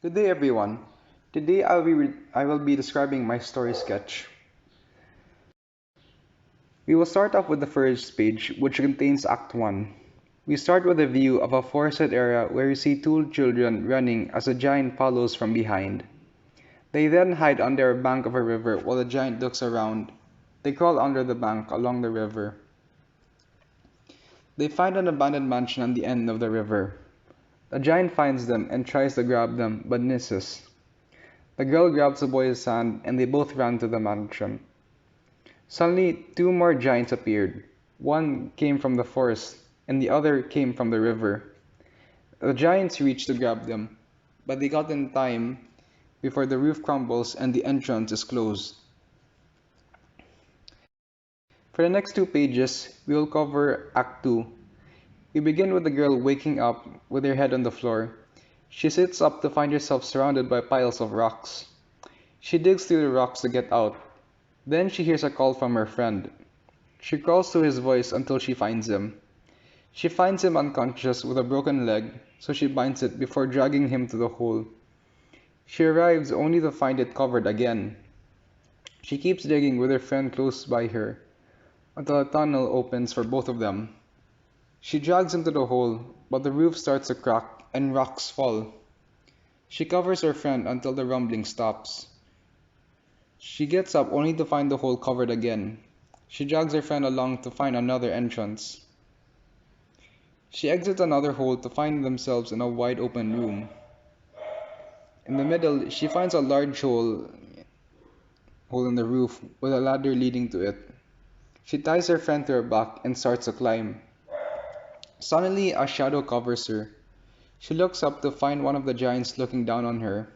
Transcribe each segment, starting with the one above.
Good day, everyone. Today I will be describing my story sketch. We will start off with the first page, which contains Act 1. We start with a view of a forested area where we see two children running as a giant follows from behind. They then hide under a bank of a river while the giant looks around. They crawl under the bank along the river. They find an abandoned mansion on the end of the river. The giant finds them and tries to grab them, but misses. The girl grabs the boy's hand and they both ran to the mansion. Suddenly, two more giants appeared. One came from the forest, and the other came from the river. The giants reached to grab them, but they got in time before the roof crumbles and the entrance is closed. For the next two pages, we will cover Act 2. We begin with the girl waking up with her head on the floor. She sits up to find herself surrounded by piles of rocks. She digs through the rocks to get out. Then she hears a call from her friend. She crawls to his voice until she finds him. She finds him unconscious with a broken leg, so she binds it before dragging him to the hole. She arrives only to find it covered again. She keeps digging with her friend close by her until a tunnel opens for both of them. She drags him to the hole, but the roof starts to crack and rocks fall. She covers her friend until the rumbling stops. She gets up only to find the hole covered again. She drags her friend along to find another entrance. She exits another hole to find themselves in a wide open room. In the middle, she finds a large hole in the roof with a ladder leading to it. She ties her friend to her back and starts to climb. Suddenly, a shadow covers her. She looks up to find one of the giants looking down on her.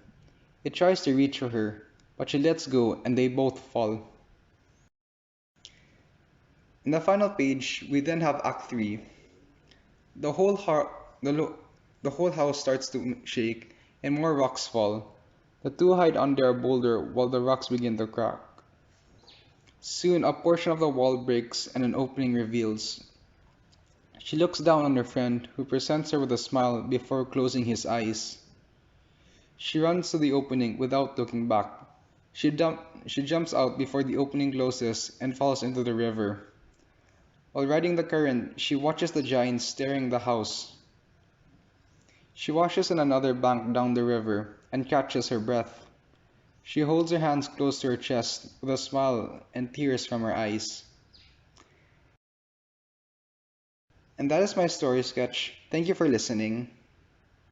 It tries to reach for her, but she lets go and they both fall. In the final page, we then have Act 3. The whole, har- the whole house starts to shake and more rocks fall. The two hide under a boulder while the rocks begin to crack. Soon, a portion of the wall breaks and an opening reveals. She looks down on her friend, who presents her with a smile before closing his eyes. She runs to the opening without looking back. She jumps out before the opening closes and falls into the river. While riding the current, she watches the giants staring the house. She washes in another bank down the river and catches her breath. She holds her hands close to her chest with a smile and tears from her eyes. And that is my story sketch. Thank you for listening.